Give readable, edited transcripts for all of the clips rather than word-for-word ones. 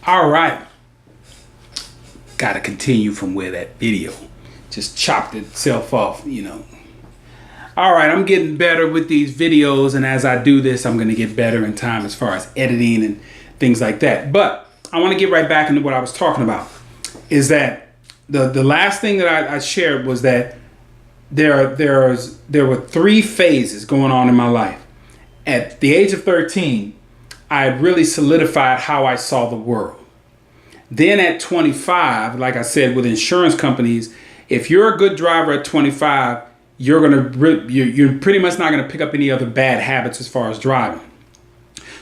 All right. Got to continue from where that video just chopped itself off, All right, I'm getting better with these videos, and as I do this, I'm going to get better in time as far as editing and things like that. But I want to get right back into what I was talking about, is that the last thing that I shared was that there were 3 phases going on in my life. At the age of 13, I had really solidified how I saw the world. Then at 25, like I said, with insurance companies, if you're a good driver at 25, you're pretty much not going to pick up any other bad habits as far as driving.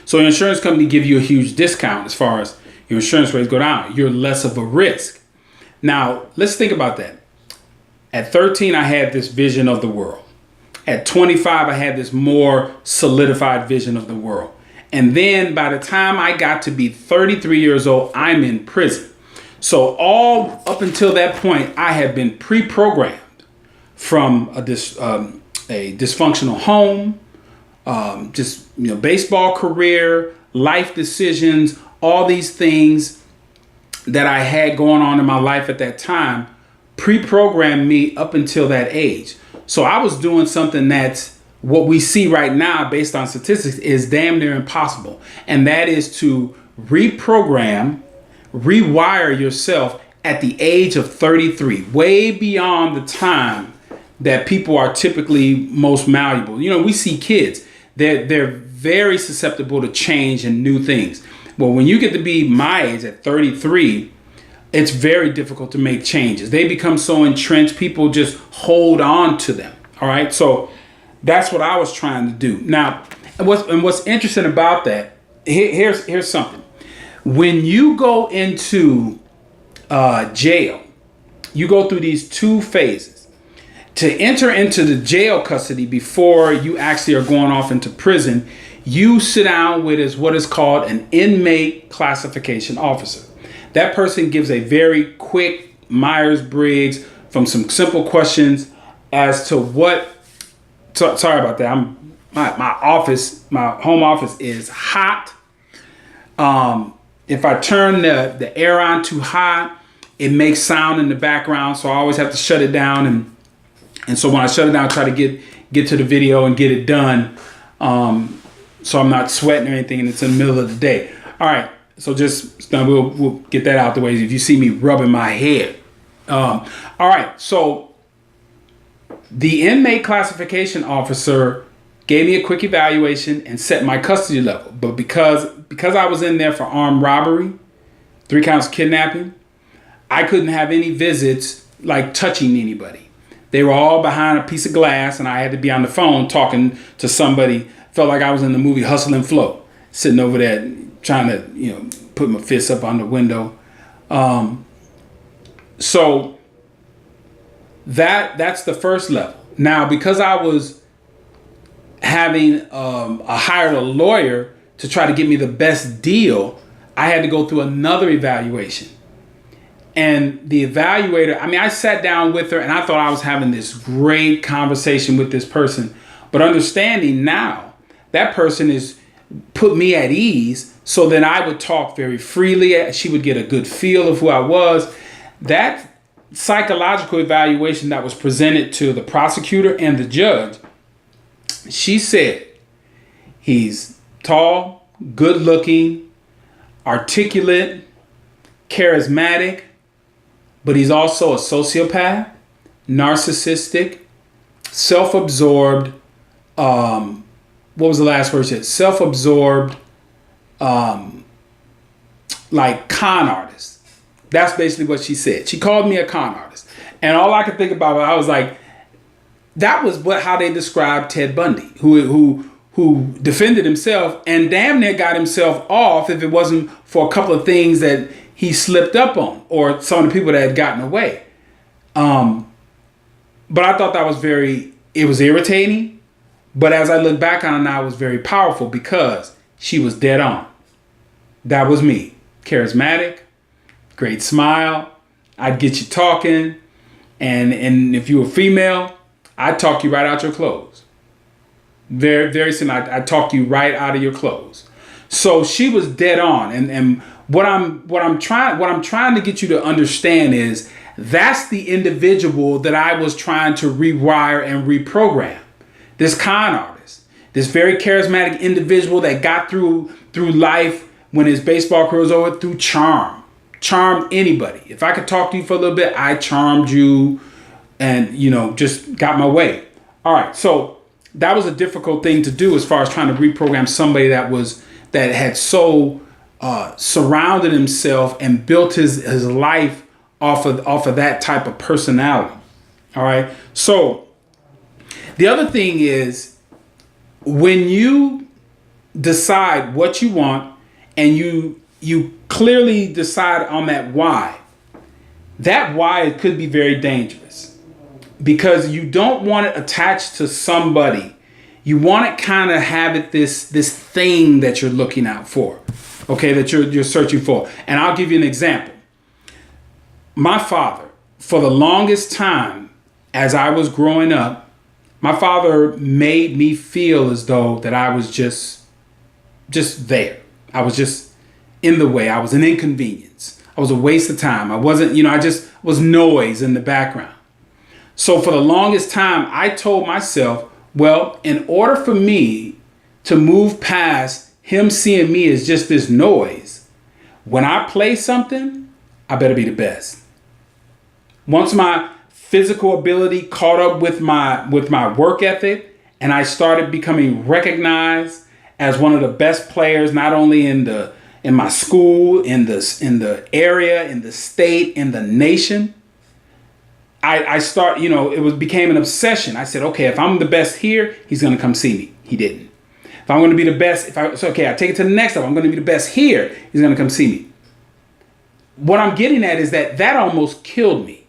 So an insurance company give you a huge discount as far as your insurance rates go down. You're less of a risk. Now, let's think about that. At 13, I had this vision of the world. At 25, I had this more solidified vision of the world. And then by the time I got to be 33 years old, I'm in prison. So all up until that point, I had been pre-programmed from a dysfunctional home, baseball career, life decisions, all these things that I had going on in my life at that time pre-programmed me up until that age. So I was doing something that's what we see right now based on statistics is damn near impossible. And that is to rewire yourself at the age of 33, way beyond the time that people are typically most malleable. We see kids, they're very susceptible to change and new things. Well, when you get to be my age at 33, it's very difficult to make changes. They become so entrenched, people just hold on to them. All right. So that's what I was trying to do. Now, what's interesting about that, here's something. When you go into jail, you go through these 2 phases. To enter into the jail custody before you actually are going off into prison, you sit down with what is called an inmate classification officer. That person gives a very quick Myers-Briggs from some simple questions as to what. Sorry about that. My home office is hot. If I turn the air on too hot, it makes sound in the background, so I always have to shut it down. And so when I shut it down, I try to get to the video and get it done, so I'm not sweating or anything, and it's in the middle of the day. All right, so we'll get that out the way. If you see me rubbing my head, all right. So the inmate classification officer gave me a quick evaluation and set my custody level. But because I was in there for armed robbery, 3 counts of kidnapping, I couldn't have any visits like touching anybody. They were all behind a piece of glass, and I had to be on the phone talking to somebody. Felt like I was in the movie Hustle and Flow, sitting over there trying to, put my fists up on the window. So that's the first level. Now, because I was having hired a lawyer to try to get me the best deal, I had to go through another evaluation. And the evaluator, I sat down with her and I thought I was having this great conversation with this person. But understanding now, that person is put me at ease so that I would talk very freely. She would get a good feel of who I was. That psychological evaluation that was presented to the prosecutor and the judge, she said, he's tall, good looking, articulate, charismatic, but he's also a sociopath, narcissistic, self-absorbed. What was the last word she said? Self-absorbed, like con artist. That's basically what she said. She called me a con artist. And all I could think about, I was like, that was how they described Ted Bundy, who defended himself and damn near got himself off if it wasn't for a couple of things that he slipped up on, or some of the people that had gotten away. But I thought that was it was irritating. But as I look back on it now, it was very powerful because she was dead on. That was me. Charismatic, great smile. I'd get you talking. And if you were female, I'd talk you right out your clothes. Very, very simple. I'd talk you right out of your clothes. So she was dead on. And what I'm trying to get you to understand is that's the individual that I was trying to rewire and reprogram. This con artist, this very charismatic individual that got through life when his baseball career was over through charm. Charmed anybody. If I could talk to you for a little bit, I charmed you and, just got my way. All right. So that was a difficult thing to do as far as trying to reprogram somebody that had so surrounded himself and built his life off of that type of personality. All right. So the other thing is, when you decide what you want and you clearly decide on that why could be very dangerous, because you don't want it attached to somebody. You want it kind of have it this thing that you're looking out for, okay, that you're searching for. And I'll give you an example. My father, for the longest time as I was growing up, my father made me feel as though that I was just there. I was just in the way. I was an inconvenience. I was a waste of time. I wasn't, I just was noise in the background. So for the longest time, I told myself, well, in order for me to move past him seeing me as just this noise, when I play something, I better be the best. Once my physical ability caught up with my work ethic, and I started becoming recognized as one of the best players, not only in my school, in the area, in the state, in the nation, it became an obsession. I said, okay, if I'm the best here, he's going to come see me. He didn't. If I'm going to be the best, I take it to the next level. I'm going to be the best here. He's going to come see me. What I'm getting at is that almost killed me,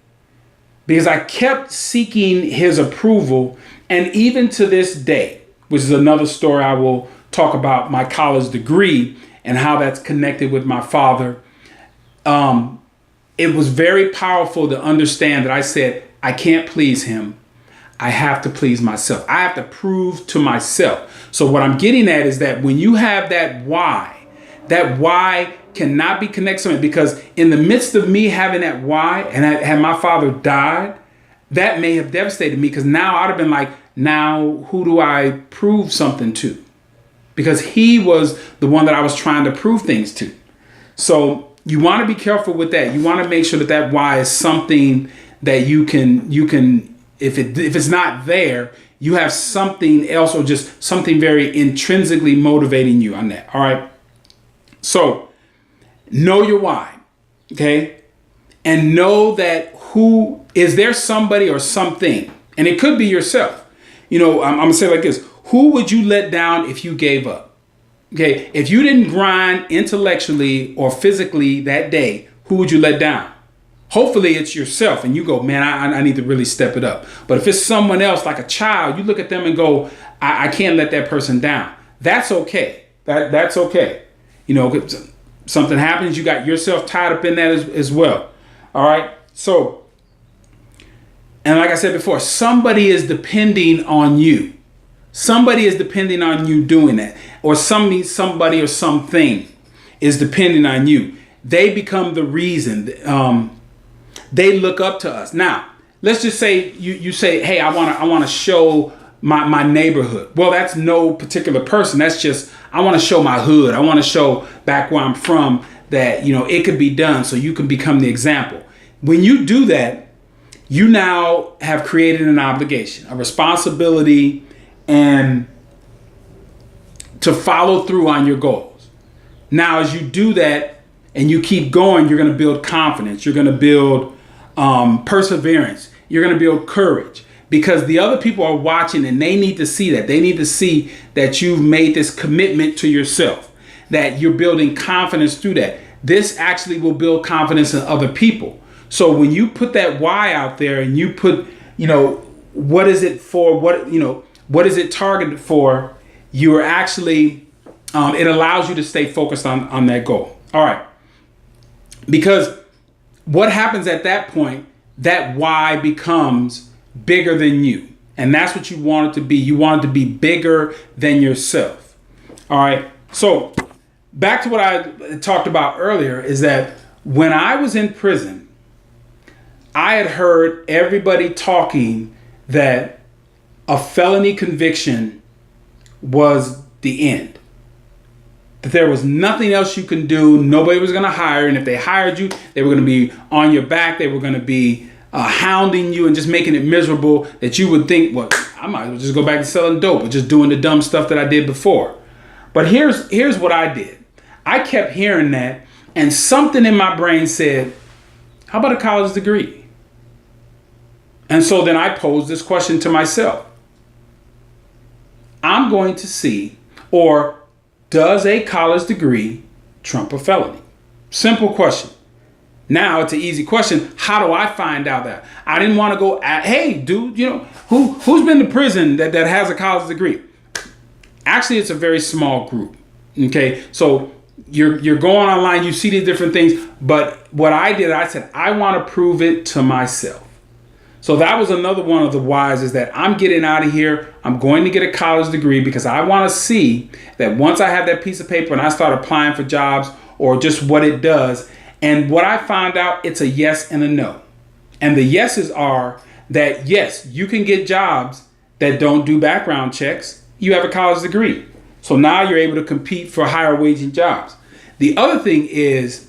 because I kept seeking his approval. And even to this day, which is another story I will talk about, my college degree and how that's connected with my father. It was very powerful to understand that I said, I can't please him. I have to please myself. I have to prove to myself. So what I'm getting at is that when you have that why cannot be connected to it, because in the midst of me having that why, and had my father died, that may have devastated me, because now I'd have been like, now who do I prove something to? Because he was the one that I was trying to prove things to. So you want to be careful with that. You want to make sure that why is something that you can, if it's not there, you have something else, or just something very intrinsically motivating you on that. All right. So know your why. Okay. And know that is there somebody or something, and it could be yourself. I'm going to say it like this. Who would you let down if you gave up? Okay, if you didn't grind intellectually or physically that day, who would you let down? Hopefully it's yourself, and you go, man, I need to really step it up. But if it's someone else, like a child, you look at them and go, I can't let that person down. That's okay. That's okay. Something happens, you got yourself tied up in that as well. All right. So, and like I said before, somebody is depending on you. Somebody is depending on you doing that, or somebody or something is depending on you. They become the reason. They look up to us. Now, let's just say you say, hey, I want to show my neighborhood. Well, that's no particular person. That's just, I want to show my hood. I want to show back where I'm from that, it could be done, so you can become the example. When you do that, you now have created an obligation, a responsibility, and to follow through on your goals. Now, as you do that and you keep going, you're going to build confidence. You're going to build perseverance. You're going to build courage, because the other people are watching, and they need to see that. They need to see that you've made this commitment to yourself, that you're building confidence through that. This actually will build confidence in other people. So when you put that why out there, and you put, what is it for? What is it targeted for? You are actually, it allows you to stay focused on that goal. All right. Because what happens at that point, that why becomes bigger than you. And that's what you want it to be. You want it to be bigger than yourself. All right. So back to what I talked about earlier is that when I was in prison, I had heard everybody talking that a felony conviction was the end. That there was nothing else you can do. Nobody was going to hire. And if they hired you, they were going to be on your back. They were going to be hounding you and just making it miserable, that you would think, well, I might as well just go back to selling dope or just doing the dumb stuff that I did before. But here's what I did. I kept hearing that, and something in my brain said, how about a college degree? And so then I posed this question to myself. I'm going to see, or does a college degree trump a felony? Simple question. Now it's an easy question. How do I find out that? I didn't want to go at, hey, dude, who's been to prison that has a college degree? Actually, it's a very small group. Okay, so you're going online, you see these different things, but what I did, I said, I want to prove it to myself. So that was another one of the whys, is that I'm getting out of here. I'm going to get a college degree because I want to see that once I have that piece of paper and I start applying for jobs or just what it does. And what I found out, it's a yes and a no. And the yeses are that, yes, you can get jobs that don't do background checks. You have a college degree. So now you're able to compete for higher waging jobs. The other thing is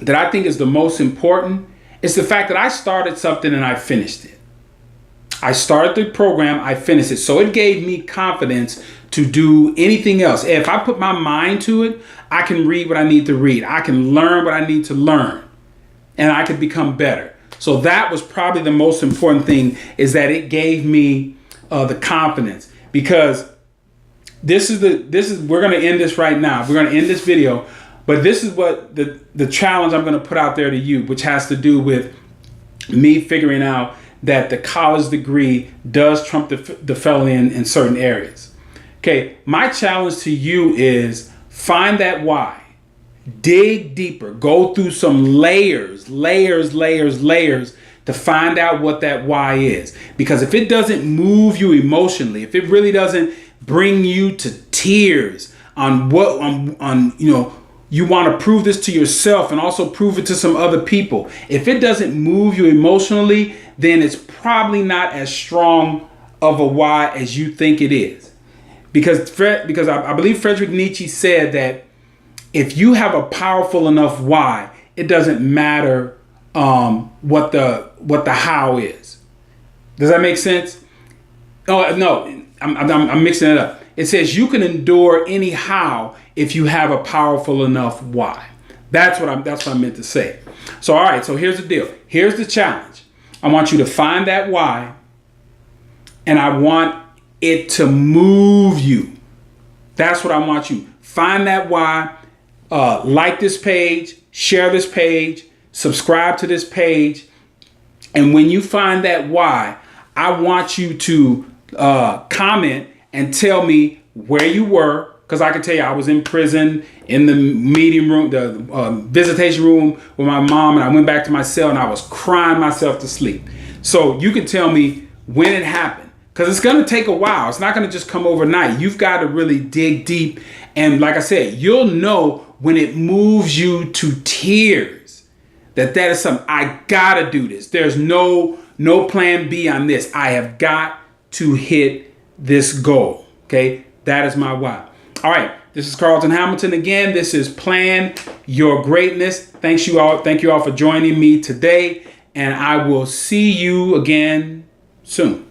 that I think is the most important is the fact that I started something and I finished it. I started the program, I finished it. So it gave me confidence to do anything else. If I put my mind to it, I can read what I need to read. I can learn what I need to learn, and I can become better. So that was probably the most important thing, is that it gave me the confidence, because we're going to end this right now. We're going to end this video, but this is what the challenge I'm going to put out there to you, which has to do with me figuring out that the college degree does trump the felony in certain areas. Okay, my challenge to you is find that why. Dig deeper. Go through some layers to find out what that why is. Because if it doesn't move you emotionally, if it really doesn't bring you to tears on you want to prove this to yourself and also prove it to some other people. If it doesn't move you emotionally, then it's probably not as strong of a why as you think it is. Because I believe Friedrich Nietzsche said that if you have a powerful enough why, it doesn't matter what the how is. Does that make sense? Oh no, I'm mixing it up. It says you can endure any how if you have a powerful enough why. That's what I meant to say. So all right, so here's the deal. Here's the challenge. I want you to find that why, and I want it to move you. That's what I want you. Find that why. Like this page, share this page, subscribe to this page. And when you find that why, I want you to comment and tell me where you were. Because I can tell you, I was in prison, in the meeting room, the visitation room with my mom, and I went back to my cell and I was crying myself to sleep. So you can tell me when it happened. Because it's going to take a while. It's not going to just come overnight. You've got to really dig deep. And like I said, you'll know when it moves you to tears that is something. I got to do this. There's no plan B on this. I have got to hit this goal. Okay, that is my why. All right, this is Carlton Hamilton again. This is Plan Your Greatness. Thank you all for joining me today. And I will see you again soon.